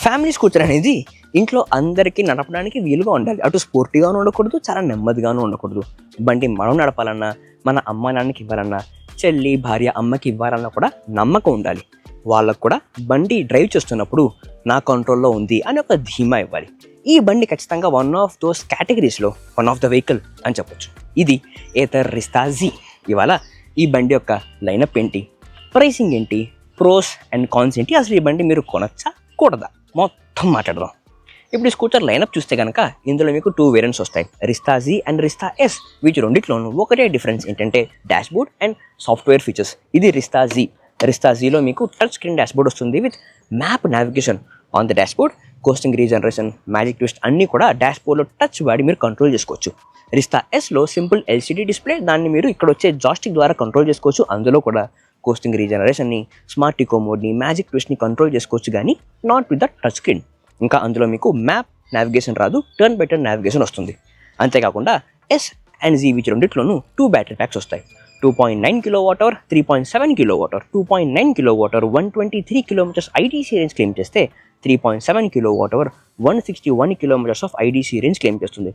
Family scooter అనేది ఇంట్లో అందరికీ నడపడానికి వీలుగా ఉండాలి. అటు స్పోర్టీగాను ఉండకూడదు, చాలా నెమ్మదిగాను ఉండకూడదు. బండి మనం నడపాలన్నా, మన అమ్మ నాన్నకి ఇవ్వాలన్నా, చెల్లి భార్య అమ్మకి ఇవ్వాలన్నా కూడా నమ్మకం ఉండాలి. వాళ్ళకు కూడా బండి డ్రైవ్ చేస్తున్నప్పుడు నా కంట్రోల్లో ఉంది అని ఒక ధీమా ఇవ్వాలి. ఈ బండి ఖచ్చితంగా వన్ ఆఫ్ దోస్ కేటగిరీస్లో వన్ ఆఫ్ ద వెహికల్ అని చెప్పొచ్చు. ఇది ఏథర్ రిస్తా జీ. ఇవాళ ఈ బండి యొక్క లైనప్ ఏంటి, ప్రైసింగ్ ఏంటి, ప్రోస్ అండ్ కాన్స్ ఏంటి, అసలు ఈ బండి మీరు కొనచ్చా కూడదా మొత్తం మాట్లాడదాం. ఇప్పుడు ఈ స్కూటర్ లైనప్ చూస్తే కనుక ఇందులో మీకు 2 వేరియంట్స్ వస్తాయి, Rizta G and Rizta yes. వీటి రెండిట్లోనూ ఒకటే డిఫరెన్స్ ఏంటంటే డాష్బోర్డ్ అండ్ సాఫ్ట్వేర్ ఫీచర్స్. ఇది రిస్తా జీ. రిస్తా జీలో మీకు టచ్ స్క్రీన్ డాష్బోర్డ్ వస్తుంది with map navigation on the dashboard. Coating regeneration, magic twist అన్నీ కూడా డాష్బోర్డ్లో టచ్ వాడి మీరు కంట్రోల్ చేసుకోవచ్చు. రిస్తా ఎస్లో సింపుల్ ఎల్సిడి డిస్ప్లే, దాన్ని మీరు ఇక్కడ వచ్చే జాస్టిక్ ద్వారా కంట్రోల్ చేసుకోవచ్చు. అందులో కూడా కోస్టింగ్ రీజనరేషన్ని, స్మార్ట్ ఇకో మోడ్ని, మ్యాజిక్ ట్విస్ట్ని కంట్రోల్ చేసుకోవచ్చు, కానీ not with the touch screen. ఇంకా అందులో మీకు మ్యాప్ నావిగేషన్ రాదు, టర్న్ బై టర్న్ నావిగేషన్ వస్తుంది. అంతేకాకుండా ఎస్ అండ్ జీ వీటి రెండిట్లోనూ 2 బ్యాటరీ ప్యాక్స్ వస్తాయి. 2.9 kWh, 3.7 kWh. 2.9 kWh 123 km IDC range claim చేస్తే 3.7 kWh 161 km of IDC range claim చేస్తుంది.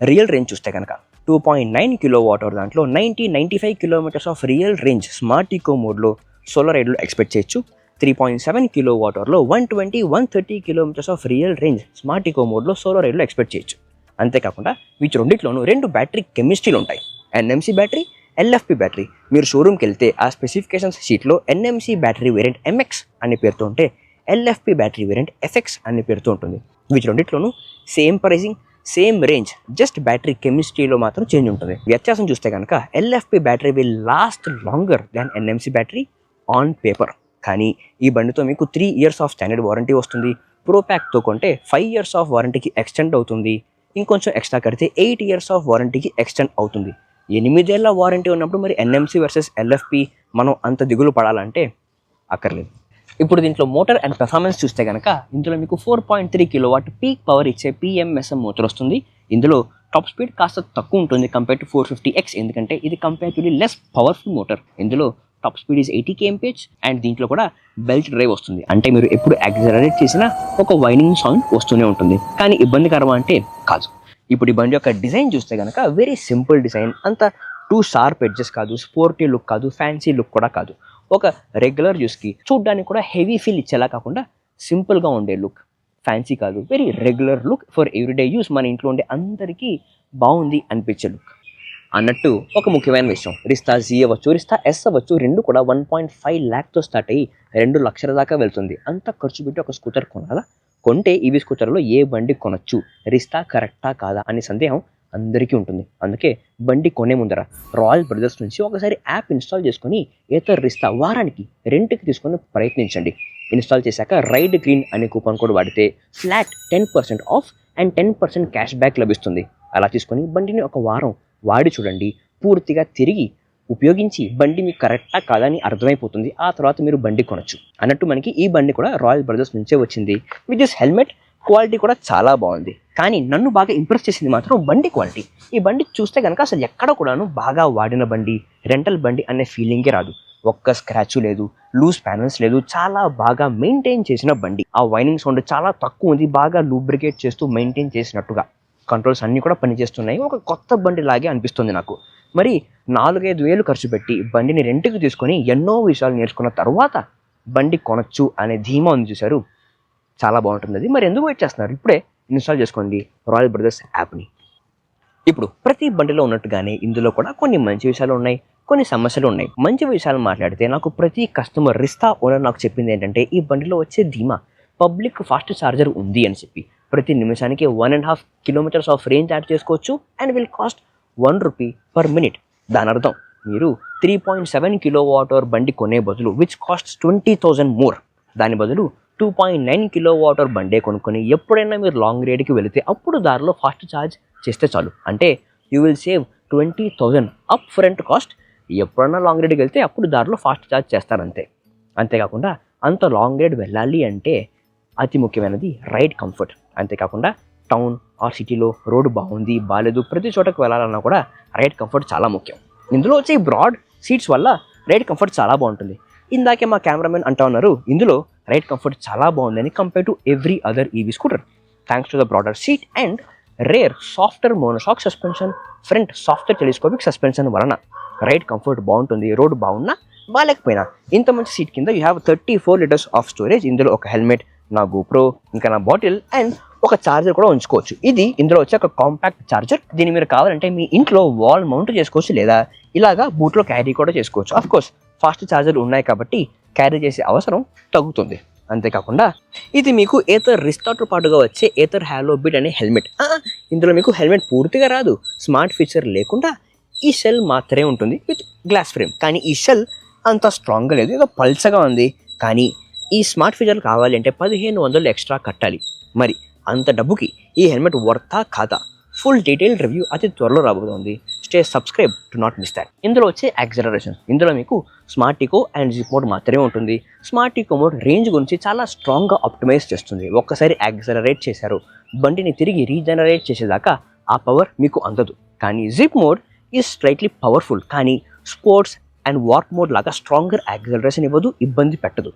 రియల్ రేంజ్ చూస్తే కనుక 2.9 kWh దాంట్లో 95 km of real range smart eco మోడ్లో సోలార్ రైడ్లో ఎక్స్పెక్ట్ చేయొచ్చు. 3.7 kWhలో 130 km of real range smart eco మోడ్లో సోలార్ రైడ్లో ఎక్స్పెక్ట్ చేయొచ్చు. అంతేకాకుండా వీటి రెండిట్లోనూ 2 బ్యాటరీ కెమిస్ట్రీలు ఉంటాయి, ఎన్ఎంసీ బ్యాటరీ, ఎల్ఎఫ్పి బ్యాటరీ. మీరు షోరూమ్కి వెళ్తే ఆ స్పెసిఫికేషన్స్ షీట్లో ఎన్ఎంసీ బ్యాటరీ వేరియంట్ ఎంఎక్స్ అనే పేరుతో ఉంటే ఎల్ఎఫ్పి బ్యాటరీ వేరియంట్ ఎఫ్ఎక్స్ అనే పేరుతో ఉంటుంది. వీటి రెండిట్లోనూ same pricing, same range, just battery కెమిస్ట్రీలో మాత్రం చేంజ్ ఉంటుంది. వ్యత్యాసం చూస్తే కనుక LFP battery will last longer than NMC battery on paper. కానీ ఈ బండితో మీకు 3 years ఆఫ్ స్టాండర్డ్ వారంటీ వస్తుంది. ప్రో ప్యాక్తో కొంటే 5 years ఆఫ్ వారంటీకి ఎక్స్టెండ్ అవుతుంది. ఇంకొంచెం ఎక్స్ట్రా కడితే 8 years ఆఫ్ వారంటీకి ఎక్స్టెండ్ అవుతుంది. 8 ఏళ్ల వారంటీ ఉన్నప్పుడు మరి ఎన్ఎంసీ వర్సెస్ ఎల్ఎఫ్పి మనం అంత దిగులు పడాలంటే అక్కర్లేదు. ఇప్పుడు దీంట్లో మోటార్ అండ్ పెర్ఫార్మెన్స్ చూస్తే కనుక ఇందులో మీకు 4.3 kW పీక్ పవర్ ఇచ్చే పిఎంఎస్ఎం మోటార్ వస్తుంది. ఇందులో టాప్ స్పీడ్ కాస్త తక్కువ ఉంటుంది కంపేర్ టు 450X, ఎందుకంటే ఇది కంపేరిటివ్లీ లెస్ పవర్ఫుల్ మోటార్. ఇందులో top speed is 80 kmph and దీంట్లో కూడా బెల్ట్ డ్రైవ్ వస్తుంది. అంటే మీరు ఎప్పుడు యాక్సిలరేట్ చేసినా ఒక వైనింగ్ సౌండ్ వస్తూనే ఉంటుంది, కానీ ఇబ్బందికరం అంటే కాదు. ఇప్పుడు ఈ బండి యొక్క డిజైన్ చూస్తే కనుక వెరీ సింపుల్ డిజైన్, అంత 2 షార్ప్ ఎడ్జెస్ కాదు, స్పోర్టీ లుక్ కాదు, ఫ్యాన్సీ లుక్ కూడా కాదు. ఒక రెగ్యులర్ యూస్కి చూడ్డానికి కూడా హెవీ ఫీల్ ఇచ్చేలా కాకుండా సింపుల్గా ఉండే లుక్, ఫ్యాన్సీ కాదు, very regular look for everyday use. మన ఇంట్లో ఉండే అందరికీ బాగుంది అనిపించే లుక్ అన్నట్టు. ఒక ముఖ్యమైన విషయం, రిస్తా జీ అవ్వచ్చు, రిస్తా ఎస్ అవ్వచ్చు, రెండు కూడా 1.5 lakhతో స్టార్ట్ అయ్యి 2 లక్షల దాకా వెళ్తుంది. అంత ఖర్చు పెట్టి ఒక స్కూటర్ కొనాలా? కొంటే ఈవీ స్కూటర్లో ఏ బండి కొనొచ్చు, రిస్తా కరెక్టా కాదా అనే సందేహం అందరికీ ఉంటుంది. అందుకే బండి కొనే ముందర రాయల్ బ్రదర్స్ నుంచి ఒకసారి యాప్ ఇన్స్టాల్ చేసుకొని ఏథర్ రిస్తా వారానికి రెంట్కి తీసుకొని ప్రయత్నించండి. ఇన్స్టాల్ చేశాక రైడ్ గ్రీన్ అనే కూపన్ కోడ్ వాడితే flat 10% of and 10% cash back లభిస్తుంది. అలా తీసుకొని బండిని ఒక వారం వాడి చూడండి, పూర్తిగా తిరిగి ఉపయోగించి బండి మీకు కరెక్టా కాదని అర్థమైపోతుంది. ఆ తర్వాత మీరు బండి కొనొచ్చు. అన్నట్టు మనకి ఈ బండి కూడా రాయల్ బ్రదర్స్ నుంచే వచ్చింది. విత్ దిస్ హెల్మెట్ క్వాలిటీ కూడా చాలా బాగుంది. కానీ నన్ను బాగా ఇంప్రెస్ చేసింది మాత్రం బండి క్వాలిటీ. ఈ బండి చూస్తే కనుక అసలు ఎక్కడ కూడాను బాగా వాడిన బండి, రెంటల్ బండి అనే ఫీలింగే రాదు. ఒక్క స్క్రాచ్ లేదు, లూజ్ ప్యానల్స్ లేదు, చాలా బాగా మెయింటైన్ చేసిన బండి. ఆ వైనింగ్ సౌండ్ చాలా తక్కువ ఉంది, బాగా లూబ్రికేట్ చేస్తూ మెయింటైన్ చేసినట్టుగా. కంట్రోల్స్ అన్నీ కూడా పనిచేస్తున్నాయి. ఒక కొత్త బండి లాగే అనిపిస్తుంది నాకు. మరి 4-5 వేలు ఖర్చు పెట్టి బండిని రెంట్కి తీసుకొని ఎన్నో విషయాలు నేర్చుకున్న తర్వాత బండి కొనొచ్చు అనే ధీమా ఉంది చూశారు, చాలా బాగుంటుంది అది. మరి ఎందుకు వెయిట్ చేస్తున్నారు? ఇప్పుడే ఇన్స్టాల్ చేసుకోండి రాయల్ బ్రదర్స్ యాప్ని. ఇప్పుడు ప్రతి బండిలో ఉన్నట్టుగానే ఇందులో కూడా కొన్ని మంచి విషయాలు ఉన్నాయి, కొన్ని సమస్యలు ఉన్నాయి. మంచి విషయాలు మాట్లాడితే నాకు ప్రతి కస్టమర్ రిస్తా ఓనర్ నాకు చెప్పింది ఏంటంటే ఈ బండిలో వచ్చే ధీమా, పబ్లిక్ ఫాస్ట్ ఛార్జర్ ఉంది అని చెప్పి. ప్రతి నిమిషానికి 1.5 kilometers ఆఫ్ రేంజ్ యాడ్ చేసుకోవచ్చు and will cost ₹1 per minute. దాని అర్థం మీరు 3.7 kWh బండి కొనే బదులు విచ్ కాస్ట్ 20,000 more, దాని బదులు 2.9 kWh బండే కొనుక్కొని ఎప్పుడైనా మీరు లాంగ్ రైడ్కి వెళితే అప్పుడు దారిలో ఫాస్ట్ ఛార్జ్ చేస్తే చాలు. అంటే you will save 20,000 up front cost. ఎప్పుడైనా లాంగ్ రైడ్కి వెళ్తే అప్పుడు దారిలో ఫాస్ట్ ఛార్జ్ చేస్తారంతే. అంతేకాకుండా అంత లాంగ్ రైడ్ వెళ్ళాలి అంటే అతి ముఖ్యమైనది రైడ్ కంఫర్ట్. అంతేకాకుండా టౌన్ ఆర్ సిటీలో రోడ్డు బాగుంది బాగాలేదు ప్రతి చోటకు వెళ్ళాలన్నా కూడా రైడ్ కంఫర్ట్ చాలా ముఖ్యం. ఇందులో వచ్చే బ్రాడ్ సీట్స్ వల్ల రైడ్ కంఫర్ట్ చాలా బాగుంటుంది. ఇందాకే మా కెమెరామెన్ అంటా ఉన్నారు ఇందులో రైడ్ కంఫర్ట్ చాలా బాగుందని compare to every other EV scooter. Thanks to the broader seat and rare softer monoshock suspension, front softer telescopic suspension వలన రైడ్ కంఫర్ట్ బాగుంటుంది. రోడ్ బాగున్నా బాగాలేకపోయినా ఇంత మంచి సీట్ కింద you have 34 litres of storage. ఇందులో ఒక హెల్మెట్, నా గోప్రో, ఇంకా నా బాటిల్ అండ్ ఒక ఛార్జర్ కూడా ఉంచుకోవచ్చు. ఇది ఇందులో వచ్చే ఒక కాంపాక్ట్ ఛార్జర్. దీన్ని మీరు కావాలంటే మీ ఇంట్లో వాల్ మౌంట్ చేసుకోవచ్చు లేదా ఇలాగా బూట్లో క్యారీ కూడా చేసుకోవచ్చు. అఫ్ కోర్స్ ఫాస్ట్ ఛార్జర్లు ఉన్నాయి కాబట్టి క్యారీ చేసే అవసరం తగ్గుతుంది. అంతేకాకుండా ఇది మీకు ఏథర్ రిస్టార్ట్తో పాటుగా వచ్చే ఏథర్ హ్యాలో బిట్ అనే హెల్మెట్. ఇందులో మీకు హెల్మెట్ పూర్తిగా రాదు, స్మార్ట్ ఫీచర్ లేకుండా ఈ షెల్ మాత్రమే ఉంటుంది విత్ గ్లాస్ ఫ్రేమ్. కానీ ఈ షెల్ అంత స్ట్రాంగ్గా లేదు, ఏదో పల్చగా ఉంది. కానీ ఈ స్మార్ట్ ఫీచర్ కావాలి అంటే 1500 ఎక్స్ట్రా కట్టాలి. మరి అంత డబ్బుకి ఈ హెల్మెట్ వర్తా కాదా? ఫుల్ డీటెయిల్ రివ్యూ అతి త్వరలో రాబోతుంది. Stay subscribe to not miss that. ఇందులో వచ్చే యాక్సలరేషన్, ఇందులో మీకు smart eco and zip mode మాత్రమే ఉంటుంది. స్మార్ట్ ఈకో మోడ్ రేంజ్ గురించి చాలా స్ట్రాంగ్గా ఆప్టిమైజ్ చేస్తుంది. ఒక్కసారి యాక్సలరేట్ చేశారు, బండిని తిరిగి రీజనరేట్ చేసేదాకా ఆ పవర్ మీకు అందదు. కానీ zip mode is slightly powerful, కానీ స్పోర్ట్స్ అండ్ వార్ప్ మోడ్ లాగా స్ట్రాంగర్ యాక్సలరేషన్ ఇవ్వదు, ఇబ్బంది పెట్టదు.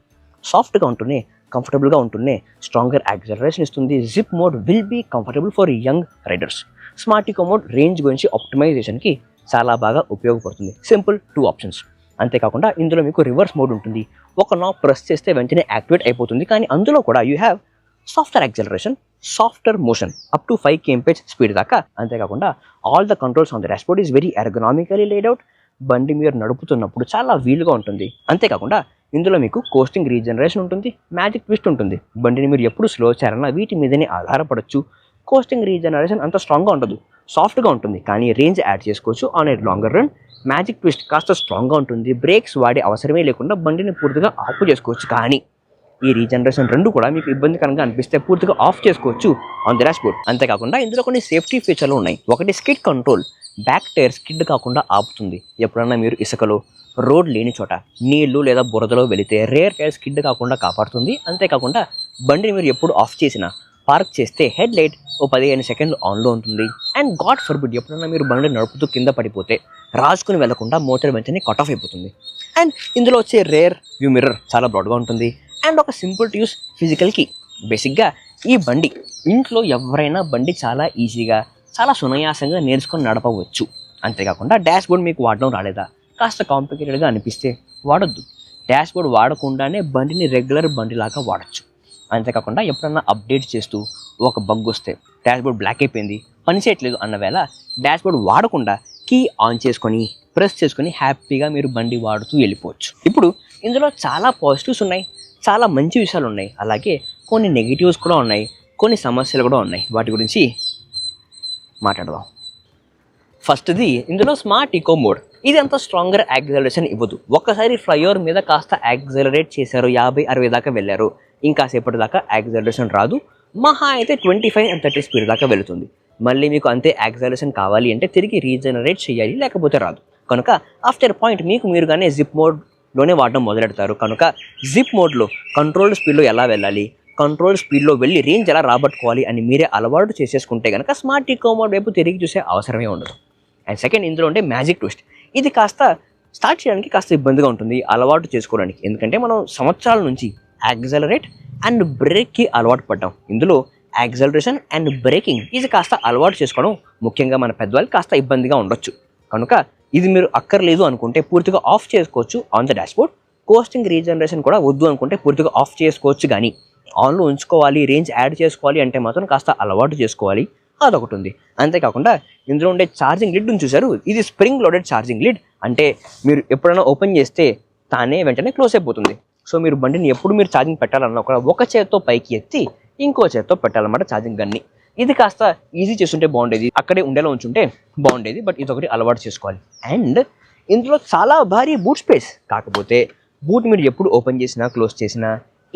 సాఫ్ట్గా ఉంటూనే కంఫర్టబుల్గా ఉంటూనే స్ట్రాంగర్ యాక్సలరేషన్ ఇస్తుంది. Zip mode will be comfortable for young riders. Smart eco mode range గురించి ఆప్టిమైజేషన్కి చాలా బాగా ఉపయోగపడుతుంది. Simple 2 options. అంతేకాకుండా ఇందులో మీకు రివర్స్ మోడ్ ఉంటుంది. ఒక నాబ్ ప్రెస్ చేస్తే వెంటనే యాక్టివేట్ అయిపోతుంది. కానీ అందులో కూడా you have softer acceleration, softer motion up to 5 kmph speed దాకా. అంతేకాకుండా all the controls on the dashboard is very ergonomically laid out. బండి మీరు నడుపుతున్నప్పుడు చాలా వీలుగా ఉంటుంది. అంతేకాకుండా ఇందులో మీకు కోస్టింగ్ రీజనరేషన్ ఉంటుంది, మ్యాజిక్ ట్విస్ట్ ఉంటుంది. బండిని మీరు ఎప్పుడు స్లో చేయాలన్నా వీటి మీదనే ఆధారపడచ్చు. కోస్టింగ్ రీజనరేషన్ అంత స్ట్రాంగ్గా ఉండదు, సాఫ్ట్గా ఉంటుంది, కానీ రేంజ్ యాడ్ చేసుకోవచ్చు on a longer run. Magic twist కాస్త స్ట్రాంగ్గా ఉంటుంది, బ్రేక్స్ వాడే అవసరమే లేకుండా బండిని పూర్తిగా ఆఫ్ చేసుకోవచ్చు. కానీ ఈ రీజనరేషన్ రెండు కూడా మీకు ఇబ్బందికరంగా అనిపిస్తే పూర్తిగా ఆఫ్ చేసుకోవచ్చు ఆన్ ది డాష్బోర్డ్. అంతేకాకుండా ఇందులో కొన్ని సేఫ్టీ ఫీచర్లు ఉన్నాయి. ఒకటి skid control, back tyre skid కాకుండా ఆపుతుంది. ఎప్పుడన్నా మీరు ఇసుకలో, రోడ్ లేని చోట, నీళ్లు లేదా బురదలో వెళితే రేర్ టైర్ స్కిడ్ కాకుండా కాపాడుతుంది. అంతేకాకుండా బండిని మీరు ఎప్పుడు ఆఫ్ చేసినా, పార్క్ చేస్తే హెడ్ లైట్ ఓ 15 సెకండ్లు ఆన్లో ఉంటుంది. అండ్ గాడ్ ఫర్బిడ్ ఎప్పుడన్నా మీరు బండి నడుపుతూ కింద పడిపోతే రాజుకుని వెళ్లకుండా మోటార్ వెంటనే కట్ ఆఫ్ అయిపోతుంది. అండ్ ఇందులో వచ్చే రేర్ వ్యూ మిర్రర్ చాలా బ్రాడ్గా ఉంటుంది. అండ్ ఒక simple to use physical key. బేసిక్గా ఈ బండి ఇంట్లో ఎవరైనా బండి చాలా ఈజీగా, చాలా సునాయాసంగా నేర్చుకొని నడపవచ్చు. అంతేకాకుండా డాష్ బోర్డ్ మీకు వాడడం రాలేదా, కాస్త కాంప్లికేటెడ్గా అనిపిస్తే వాడొద్దు. డాష్ బోర్డ్ వాడకుండానే బండిని రెగ్యులర్ బండిలాగా వాడచ్చు. అంతేకాకుండా ఎప్పుడన్నా అప్డేట్ చేస్తూ ఒక బగ్ వస్తే డాష్ బోర్డ్ బ్లాక్ అయిపోయింది, పని చేయట్లేదు అన్న వేళ డాష్ బోర్డ్ వాడకుండా కీ ఆన్ చేసుకొని ప్రెస్ చేసుకొని హ్యాపీగా మీరు బండి వాడుతూ వెళ్ళిపోవచ్చు. ఇప్పుడు ఇందులో చాలా పాజిటివ్స్ ఉన్నాయి, చాలా మంచి విషయాలు ఉన్నాయి, అలాగే కొన్ని నెగిటివ్స్ కూడా ఉన్నాయి, కొన్ని సమస్యలు కూడా ఉన్నాయి. వాటి గురించి మాట్లాడదాం. ఫస్ట్ది ఇందులో స్మార్ట్ ఈకో మోడ్. ఇది అంత స్ట్రాంగర్ యాక్సలరేషన్ ఇవ్వదు. ఒక్కసారి ఫ్లైఓవర్ మీద కాస్త యాక్సలరేట్ చేశారు, 50-60 దాకా వెళ్ళారు, ఇంకా సేపటి దాకా యాక్సలరేషన్ రాదు. మహా అయితే 25 and 30 స్పీడ్ దాకా వెళుతుంది. మళ్ళీ మీకు అంతే యాక్సలరేషన్ కావాలి అంటే తిరిగి రీజనరేట్ చేయాలి, లేకపోతే రాదు. కనుక ఆఫ్టర్ పాయింట్ మీకు మీరుగానే జిప్ మోడ్లోనే వాడడం మొదలెడతారు. కనుక జిప్ మోడ్లో కంట్రోల్డ్ స్పీడ్లో ఎలా వెళ్ళాలి, కంట్రోల్ స్పీడ్లో వెళ్ళి రేంజ్ ఎలా రాబట్టుకోవాలి అని మీరే అలవాటు చేసేసుకుంటే కనుక స్మార్ట్ ఈకో మోడ్ వైపు తిరిగి చూసే అవసరమే ఉండదు. అండ్ సెకండ్, ఇందులో ఉండే మ్యాజిక్ ట్విస్ట్. ఇది కాస్త స్టార్ట్ చేయడానికి కాస్త ఇబ్బందిగా ఉంటుంది అలవాటు చేసుకోవడానికి. ఎందుకంటే మనం సంవత్సరాల నుంచి యాక్సలరేట్ అండ్ బ్రేక్కి అలవాటు పడ్డాం. ఇందులో యాక్సలరేషన్ అండ్ బ్రేకింగ్ ఇది కాస్త అలవాటు చేసుకోవడం ముఖ్యంగా మన పెద్దవాళ్ళకి కాస్త ఇబ్బందిగా ఉండొచ్చు. కనుక ఇది మీరు అక్కర్లేదు అనుకుంటే పూర్తిగా ఆఫ్ చేసుకోవచ్చు on the dashboard. Coating regeneration కూడా వద్దు అనుకుంటే పూర్తిగా ఆఫ్ చేసుకోవచ్చు. కానీ ఆన్లో ఉంచుకోవాలి, రేంజ్ యాడ్ చేసుకోవాలి అంటే మాత్రం కాస్త అలవాటు చేసుకోవాలి, అదొకటి ఉంది. అంతేకాకుండా ఇందులో ఉండే ఛార్జింగ్ లిడ్ చూసారు, ఇది స్ప్రింగ్ లోడెడ్ ఛార్జింగ్ లిడ్. అంటే మీరు ఎప్పుడైనా ఓపెన్ చేస్తే తానే వెంటనే క్లోజ్ అయిపోతుంది. సో మీరు బండిని ఎప్పుడు మీరు ఛార్జింగ్ పెట్టాలన్నా కూడా ఒక చేత్తో పైకి ఎత్తి ఇంకో చేత్తో పెట్టాలన్నమాట ఛార్జింగ్ గన్ని. ఇది కాస్త ఈజీ చేస్తుంటే బాగుండేది, అక్కడే ఉండేలా ఉంచుంటే బాగుండేది, బట్ ఇదొకటి అలవాటు చేసుకోవాలి. అండ్ ఇందులో చాలా భారీ బూట్ స్పేస్. కాకపోతే బూట్ మీరు ఎప్పుడు ఓపెన్ చేసినా క్లోజ్ చేసినా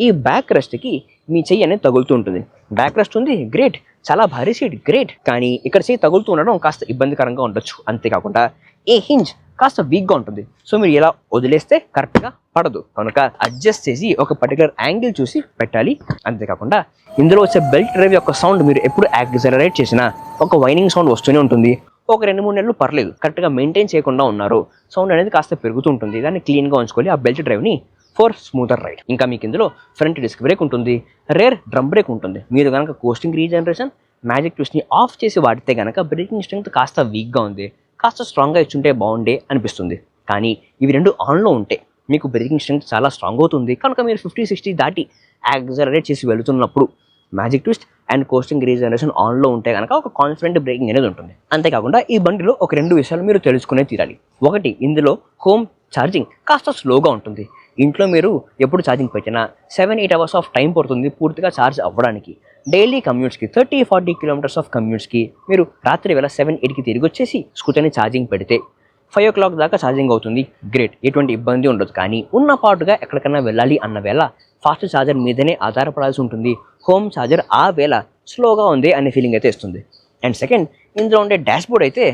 ఈ బ్యాక్ రెస్ట్కి మీ చెయ్యి అనేది తగులుతూ ఉంటుంది. బ్యాక్ రెస్ట్ ఉంది, గ్రేట్, చాలా భారీ సీట్, గ్రేట్. కానీ ఇక్కడ చెయ్యి తగులుతూ ఉండడం కాస్త ఇబ్బందికరంగా ఉండొచ్చు. అంతేకాకుండా ఈ హింజ్ కాస్త వీక్గా ఉంటుంది. సో మీరు ఇలా వదిలేస్తే కరెక్ట్గా పడదు. కనుక అడ్జస్ట్ చేసి ఒక పర్టికులర్ యాంగిల్ చూసి పెట్టాలి. అంతేకాకుండా ఇందులో వచ్చే బెల్ట్ డ్రైవ్ యొక్క సౌండ్ మీరు ఎప్పుడు యాక్సలరేట్ చేసినా ఒక వైనింగ్ సౌండ్ వస్తూనే ఉంటుంది. ఒక 2-3 నెలలు పర్లేదు, కరెక్ట్గా మెయింటైన్ చేయకుండా ఉన్నారు, సౌండ్ అనేది కాస్త పెరుగుతుంటుంది. దాన్ని క్లీన్గా ఉంచుకోవాలి. ఆ బెల్ట్ డ్రైవ్ని ఫర్ స్మూతర్ రైడ్. ఇంకా మీకు ఇందులో ఫ్రంట్ డిస్క్ బ్రేక్ ఉంటుంది, రేర్ డ్రమ్ బ్రేక్ ఉంటుంది. మీరు కనుక కోస్టింగ్ రీజనరేషన్ మ్యాజిక్ ట్విస్ట్ని ఆఫ్ చేసి వాడితే కనుక బ్రేకింగ్ స్ట్రెంగ్త్ కాస్త వీక్గా ఉంది, కాస్త స్ట్రాంగ్గా ఇచ్చుంటే బాగుండే అనిపిస్తుంది. కానీ ఇవి రెండు ఆన్లో ఉంటే మీకు బ్రేకింగ్ స్ట్రెంగ్త్ చాలా స్ట్రాంగ్ అవుతుంది. కనుక మీరు 50-60 దాటి యాక్సలరేట్ చేసి వెళుతున్నప్పుడు magic twist and coating regeneration ఆన్లో ఉంటే కనుక ఒక కాన్ఫిడెంట్ బ్రేకింగ్ అనేది ఉంటుంది. అంతేకాకుండా ఈ బండిలో ఒక 2 విషయాలు మీరు తెలుసుకునే తీరాలి. ఒకటి, ఇందులో హోమ్ ఛార్జింగ్ కాస్త స్లోగా ఉంటుంది. ఇంట్లో మీరు ఎప్పుడు ఛార్జింగ్ పెట్టినా 7-8 అవర్స్ ఆఫ్ టైం పడుతుంది పూర్తిగా ఛార్జ్ అవ్వడానికి. డైలీ కమ్యూట్స్కి 30-40 కిలోమీటర్స్ ఆఫ్ కమ్యూట్స్కి మీరు రాత్రి వేళ 7-8కి తిరిగి వచ్చేసి స్కూటర్ని ఛార్జింగ్ పెడితే 5 o'clock దాకా ఛార్జింగ్ అవుతుంది. గ్రేట్, ఎటువంటి ఇబ్బంది ఉండదు. కానీ ఉన్న పాటుగా ఎక్కడికైనా వెళ్ళాలి అన్న వేళ ఫాస్ట్ ఛార్జర్ మీదనే ఆధారపడాల్సి ఉంటుంది. హోమ్ ఛార్జర్ ఆ వేళ స్లోగా ఉంది అనే ఫీలింగ్ అయితే ఇస్తుంది. అండ్ సెకండ్, ఇందులో ఉండే డాష్బోర్డ్ అయితే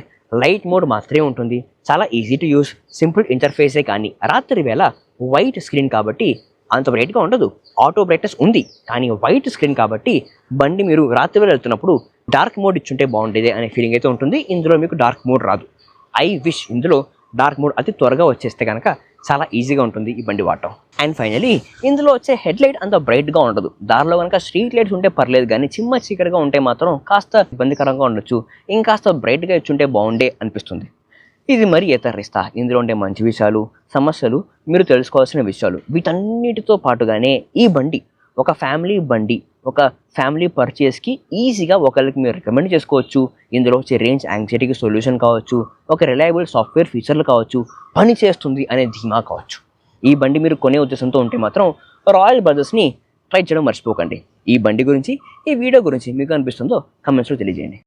లైట్ మోడ్ మాత్రమే ఉంటుంది. చాలా ఈజీ టు యూస్, సింపుల్ ఇంటర్ఫేసే. కానీ రాత్రి వేళ వైట్ స్క్రీన్ కాబట్టి అంత బ్రైట్గా ఉండదు. ఆటో బ్రైట్నెస్ ఉంది, కానీ వైట్ స్క్రీన్ కాబట్టి బండి మీరు రాత్రి వేళ వెళ్తున్నప్పుడు డార్క్ మోడ్ ఇచ్చుంటే బాగుండేది అనే ఫీలింగ్ అయితే ఉంటుంది. ఇందులో మీకు డార్క్ మోడ్ రాదు. ఐ విష్ ఇందులో డార్క్ మోడ్ అతి త్వరగా వచ్చేస్తే కనుక చాలా ఈజీగా ఉంటుంది ఈ బండి వాడటం. అండ్ ఫైనలీ ఇందులో వచ్చే హెడ్ లైట్ అంత బ్రైట్గా ఉండదు. దారిలో కనుక స్ట్రీట్ లైట్స్ ఉంటే పర్లేదు, కానీ చిమ్మ చీకటిగా ఉంటే మాత్రం కాస్త ఇబ్బందికరంగా ఉండొచ్చు. ఇంకాస్త బ్రైట్గా ఇచ్చుంటే బాగుండే అనిపిస్తుంది. ఇది మరీ ఎతరిస్తా. ఇందులో ఉండే మంచి విషయాలు, సమస్యలు, మీరు తెలుసుకోవాల్సిన విషయాలు, వీటన్నిటితో పాటుగానే ఈ బండి ఒక ఫ్యామిలీ బండి, ఒక ఫ్యామిలీ పర్చేస్కి ఈజీగా ఒకరికి మీరు రికమెండ్ చేసుకోవచ్చు. ఇందులో వచ్చే రేంజ్ యాంగ్జైటీకి సొల్యూషన్ కావచ్చు, ఒక రిలయబుల్ సాఫ్ట్వేర్ ఫీచర్లు కావచ్చు, పని చేస్తుంది అనే ధీమా కావచ్చు. ఈ బండి మీరు కొనే ఉద్దేశంతో ఉంటే మాత్రం రాయల్ బ్రదర్స్ని ట్రై చేయడం మర్చిపోకండి. ఈ బండి గురించి, ఈ వీడియో గురించి మీకు అనిపిస్తుందో కమెంట్స్లో తెలియజేయండి.